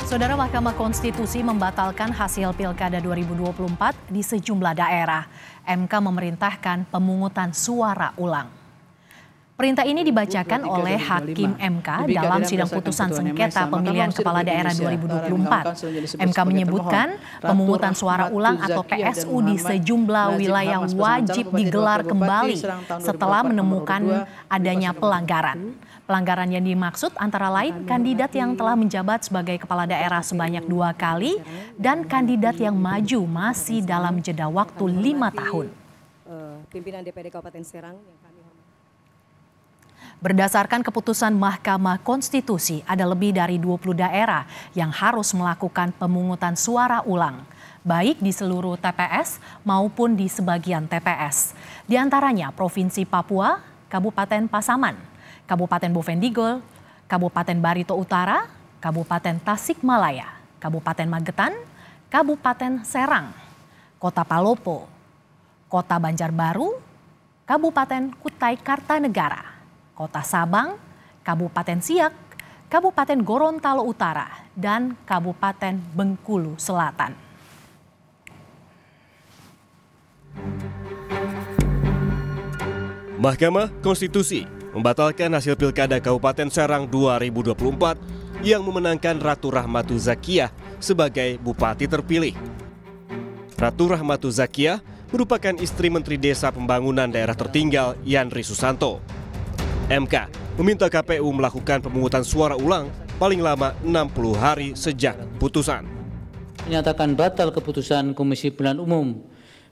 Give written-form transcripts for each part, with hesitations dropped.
Saudara, Mahkamah Konstitusi membatalkan hasil Pilkada 2024 di sejumlah daerah. MK memerintahkan pemungutan suara ulang. Perintah ini dibacakan oleh Hakim MK dalam sidang putusan sengketa pemilihan kepala daerah 2024. MK menyebutkan pemungutan suara ulang atau PSU di sejumlah wilayah wajib digelar kembali setelah menemukan adanya pelanggaran. Pelanggaran yang dimaksud antara lain kandidat yang telah menjabat sebagai kepala daerah sebanyak 2 kali dan kandidat yang maju masih dalam jeda waktu 5 tahun. Pimpinan DPD Kabupaten Serang yang kami Berdasarkan keputusan Mahkamah Konstitusi, ada lebih dari 20 daerah yang harus melakukan pemungutan suara ulang, baik di seluruh TPS maupun di sebagian TPS. Di antaranya Provinsi Papua, Kabupaten Pasaman, Kabupaten Bovendigul, Kabupaten Barito Utara, Kabupaten Tasikmalaya, Kabupaten Magetan, Kabupaten Serang, Kota Palopo, Kota Banjarbaru, Kabupaten Kutai Kartanegara, Kota Sabang, Kabupaten Siak, Kabupaten Gorontalo Utara, dan Kabupaten Bengkulu Selatan. Mahkamah Konstitusi membatalkan hasil Pilkada Kabupaten Serang 2024 yang memenangkan Ratu Rahmatu Zakiah sebagai Bupati terpilih. Ratu Rahmatu Zakiah merupakan istri Menteri Desa Pembangunan Daerah Tertinggal Yandri Susanto. MK meminta KPU melakukan pemungutan suara ulang paling lama 60 hari sejak putusan. Menyatakan batal keputusan Komisi Pemilihan Umum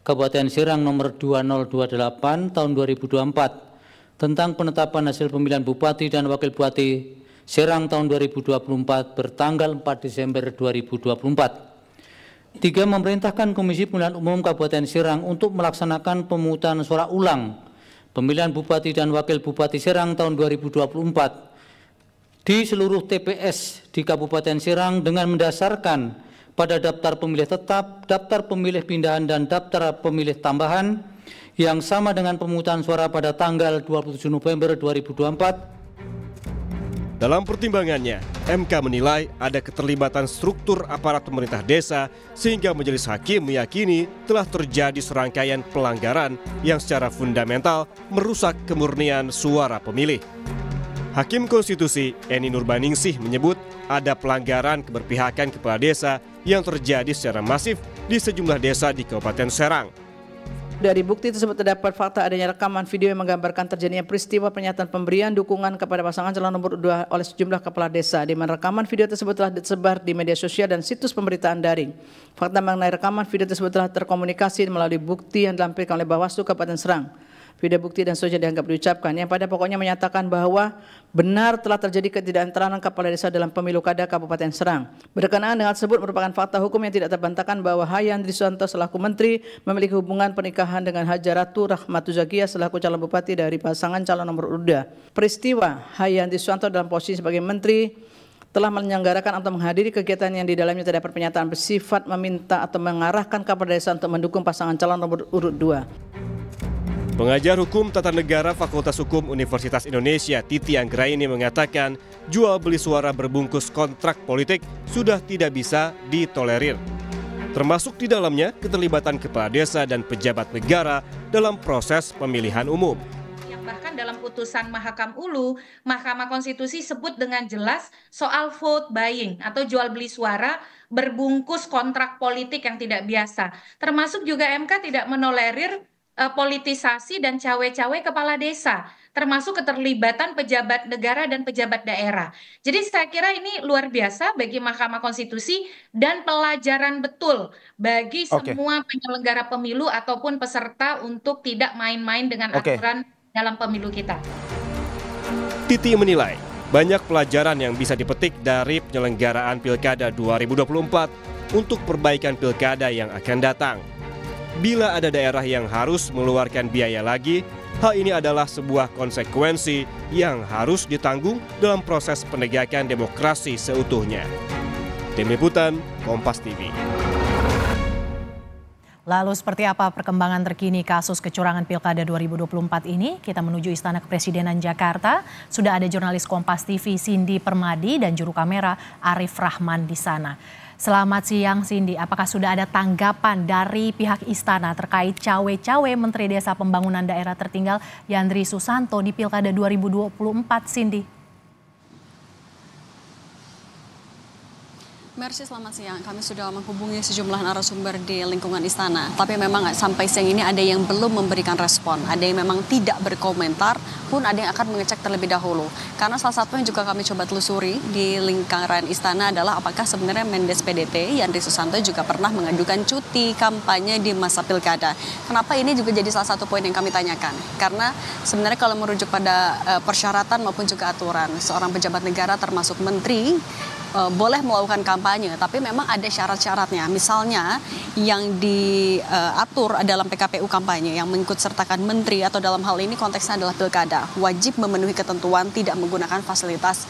Kabupaten Serang nomor 2028 tahun 2024 tentang penetapan hasil pemilihan Bupati dan Wakil Bupati Serang tahun 2024 bertanggal 4 Desember 2024. 3. Memerintahkan Komisi Pemilihan Umum Kabupaten Serang untuk melaksanakan pemungutan suara ulang pemilihan Bupati dan Wakil Bupati Serang tahun 2024 di seluruh TPS di Kabupaten Serang dengan mendasarkan pada daftar pemilih tetap, daftar pemilih pindahan, dan daftar pemilih tambahan yang sama dengan pemungutan suara pada tanggal 27 November 2024. Dalam pertimbangannya, MK menilai ada keterlibatan struktur aparat pemerintah desa sehingga Majelis Hakim meyakini telah terjadi serangkaian pelanggaran yang secara fundamental merusak kemurnian suara pemilih. Hakim Konstitusi Eni Nurbaningsih menyebut ada pelanggaran keberpihakan kepala desa yang terjadi secara masif di sejumlah desa di Kabupaten Serang. Dari bukti tersebut terdapat fakta adanya rekaman video yang menggambarkan terjadinya peristiwa pernyataan pemberian dukungan kepada pasangan calon nomor 2 oleh sejumlah kepala desa, di mana rekaman video tersebut telah disebar di media sosial dan situs pemberitaan daring. Fakta mengenai rekaman video tersebut telah terkomunikasi melalui bukti yang dilampirkan oleh Bawaslu Kabupaten Serang. Video bukti dan seterusnya dianggap diucapkan yang pada pokoknya menyatakan bahwa benar telah terjadi ketidaknetralan kepala desa dalam pemilu kada Kabupaten Serang. Berkenaan dengan tersebut merupakan fakta hukum yang tidak terbantahkan bahwa Yandri Susanto selaku menteri memiliki hubungan pernikahan dengan Haja Ratu Rahmatu Zakiah selaku calon bupati dari pasangan calon nomor 2. Peristiwa Yandri Susanto dalam posisi sebagai menteri telah menyelenggarakan atau menghadiri kegiatan yang di dalamnya terdapat pernyataan bersifat meminta atau mengarahkan kepala desa untuk mendukung pasangan calon nomor urut 2. Pengajar Hukum Tata Negara Fakultas Hukum Universitas Indonesia Titi Anggraini mengatakan jual beli suara berbungkus kontrak politik sudah tidak bisa ditolerir. Termasuk di dalamnya keterlibatan kepala desa dan pejabat negara dalam proses pemilihan umum. Bahkan dalam putusan Mahakam Ulu, Mahkamah Konstitusi sebut dengan jelas soal vote buying atau jual beli suara berbungkus kontrak politik yang tidak biasa. Termasuk juga MK tidak menolerir politisasi dan cawe-cawe kepala desa, termasuk keterlibatan pejabat negara dan pejabat daerah. Jadi saya kira ini luar biasa bagi Mahkamah Konstitusi dan pelajaran betul bagi semua penyelenggara pemilu ataupun peserta untuk tidak main-main dengan aturan dalam pemilu kita. Titi menilai banyak pelajaran yang bisa dipetik dari penyelenggaraan Pilkada 2024 untuk perbaikan Pilkada yang akan datang. Bila ada daerah yang harus mengeluarkan biaya lagi, hal ini adalah sebuah konsekuensi yang harus ditanggung dalam proses penegakan demokrasi seutuhnya. Tim Liputan, Kompas TV. Lalu seperti apa perkembangan terkini kasus kecurangan Pilkada 2024 ini? Kita menuju Istana Kepresidenan Jakarta. Sudah ada jurnalis Kompas TV Cindy Permadi dan juru kamera Arif Rahman di sana. Selamat siang Cindy, apakah sudah ada tanggapan dari pihak Istana terkait cawe-cawe Menteri Desa Pembangunan Daerah Tertinggal Yandri Susanto di Pilkada 2024, Cindy? Mercy, selamat siang. Kami sudah menghubungi sejumlah narasumber di lingkungan istana. Tapi memang sampai siang ini ada yang belum memberikan respon. Ada yang memang tidak berkomentar, pun ada yang akan mengecek terlebih dahulu. Karena salah satu yang juga kami coba telusuri di lingkaran istana adalah apakah sebenarnya Mendes PDT Yandri Susanto juga pernah mengajukan cuti kampanye di masa pilkada. Kenapa ini juga jadi salah satu poin yang kami tanyakan? Karena sebenarnya kalau merujuk pada persyaratan maupun juga aturan, seorang pejabat negara termasuk menteri boleh melakukan kampanye, tapi memang ada syarat-syaratnya. Misalnya yang diatur dalam PKPU kampanye yang mengikut sertakan menteri atau dalam hal ini konteksnya adalah pilkada, wajib memenuhi ketentuan tidak menggunakan fasilitas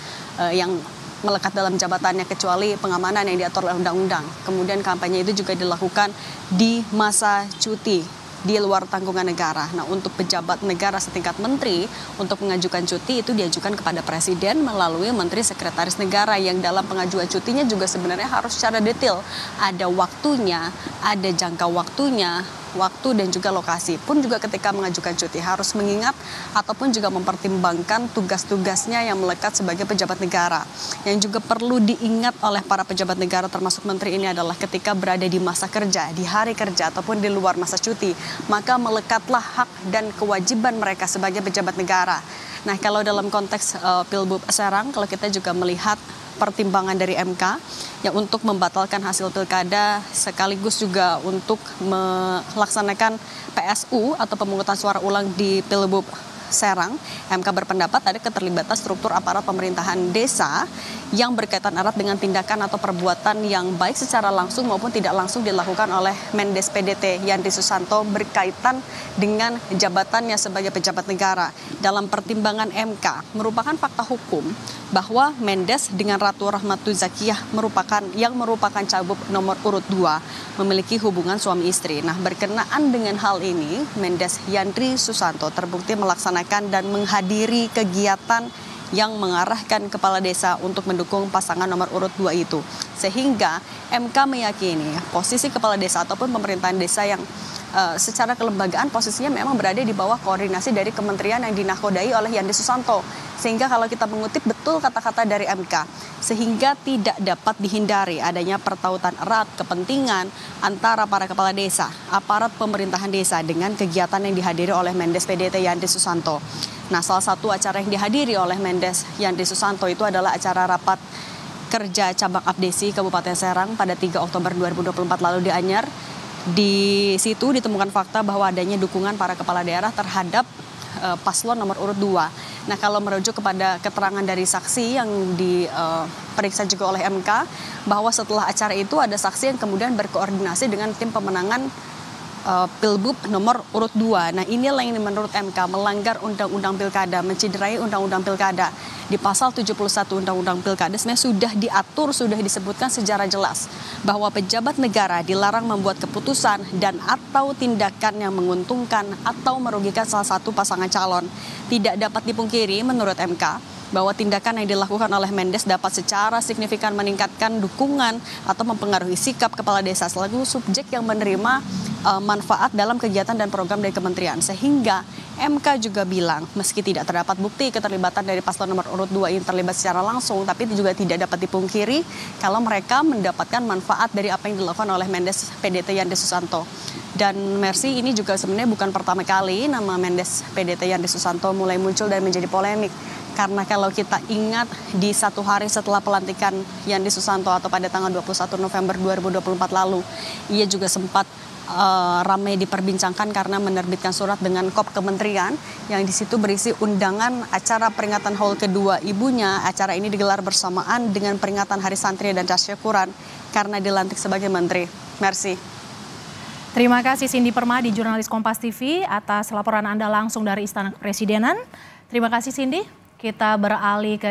yang melekat dalam jabatannya kecuali pengamanan yang diatur oleh undang-undang. Kemudian kampanye itu juga dilakukan di masa cuti di luar tanggungan negara. Nah, untuk pejabat negara setingkat menteri untuk mengajukan cuti itu diajukan kepada presiden melalui menteri sekretaris negara yang dalam pengajuan cutinya juga sebenarnya harus secara detail. Ada waktunya, ada jangka waktunya, waktu dan juga lokasi. Pun juga ketika mengajukan cuti harus mengingat ataupun juga mempertimbangkan tugas-tugasnya yang melekat sebagai pejabat negara. Yang juga perlu diingat oleh para pejabat negara termasuk menteri ini adalah ketika berada di masa kerja, di hari kerja ataupun di luar masa cuti, maka melekatlah hak dan kewajiban mereka sebagai pejabat negara. Nah, kalau dalam konteks Pilbub Serang, kalau kita juga melihat pertimbangan dari MK yang untuk membatalkan hasil pilkada sekaligus juga untuk melaksanakan PSU atau pemungutan suara ulang di Pilbub Serang, MK berpendapat ada keterlibatan struktur aparat pemerintahan desa yang berkaitan erat dengan tindakan atau perbuatan yang baik secara langsung maupun tidak langsung dilakukan oleh Mendes PDT Yandri Susanto berkaitan dengan jabatannya sebagai pejabat negara. Dalam pertimbangan MK merupakan fakta hukum bahwa Mendes dengan Ratu Rahmatu Zakiyah merupakan cagup nomor urut 2 memiliki hubungan suami istri. Nah, berkenaan dengan hal ini, Mendes Yandri Susanto terbukti melaksanakan dan menghadiri kegiatan yang mengarahkan kepala desa untuk mendukung pasangan nomor urut 2 itu. Sehingga MK meyakini posisi kepala desa ataupun pemerintahan desa yang secara kelembagaan posisinya memang berada di bawah koordinasi dari kementerian yang dinakodai oleh Yandri Susanto. Sehingga kalau kita mengutip betul kata-kata dari MK, sehingga tidak dapat dihindari adanya pertautan erat kepentingan antara para kepala desa, aparat pemerintahan desa dengan kegiatan yang dihadiri oleh Mendes PDT Yandri Susanto. Nah, salah satu acara yang dihadiri oleh Mendes Yandri Susanto itu adalah acara rapat kerja cabang Abdesi Kabupaten Serang pada 3 Oktober 2024 lalu di Anyar. Di situ ditemukan fakta bahwa adanya dukungan para kepala daerah terhadap paslon nomor urut 2. Nah, kalau merujuk kepada keterangan dari saksi yang diperiksa juga oleh MK, bahwa setelah acara itu ada saksi yang kemudian berkoordinasi dengan tim pemenangan Pilbub nomor urut 2. Nah, inilah yang menurut MK melanggar undang-undang pilkada, menciderai undang-undang pilkada. Di pasal 71 undang-undang pilkada sebenarnya sudah diatur, sudah disebutkan secara jelas bahwa pejabat negara dilarang membuat keputusan dan atau tindakan yang menguntungkan atau merugikan salah satu pasangan calon. Tidak dapat dipungkiri menurut MK bahwa tindakan yang dilakukan oleh Mendes dapat secara signifikan meningkatkan dukungan atau mempengaruhi sikap kepala desa selaku subjek yang menerima manfaat dalam kegiatan dan program dari kementerian. Sehingga MK juga bilang meski tidak terdapat bukti keterlibatan dari paslon nomor urut 2 ini terlibat secara langsung, tapi juga tidak dapat dipungkiri kalau mereka mendapatkan manfaat dari apa yang dilakukan oleh Mendes PDT Yandri Susanto. Dan Mercy, ini juga sebenarnya bukan pertama kali nama Mendes PDT Yandri Susanto mulai muncul dan menjadi polemik. Karena kalau kita ingat di satu hari setelah pelantikan Yandri Susanto atau pada tanggal 21 November 2024 lalu, ia juga sempat ramai diperbincangkan karena menerbitkan surat dengan kop kementerian yang di situ berisi undangan acara peringatan haul kedua ibunya. Acara ini digelar bersamaan dengan peringatan Hari Santri dan Tasyakuran karena dilantik sebagai menteri. Mercy. Terima kasih Cindy Permadi, jurnalis Kompas TV atas laporan Anda langsung dari Istana Kepresidenan. Terima kasih Cindy. Kita beralih ke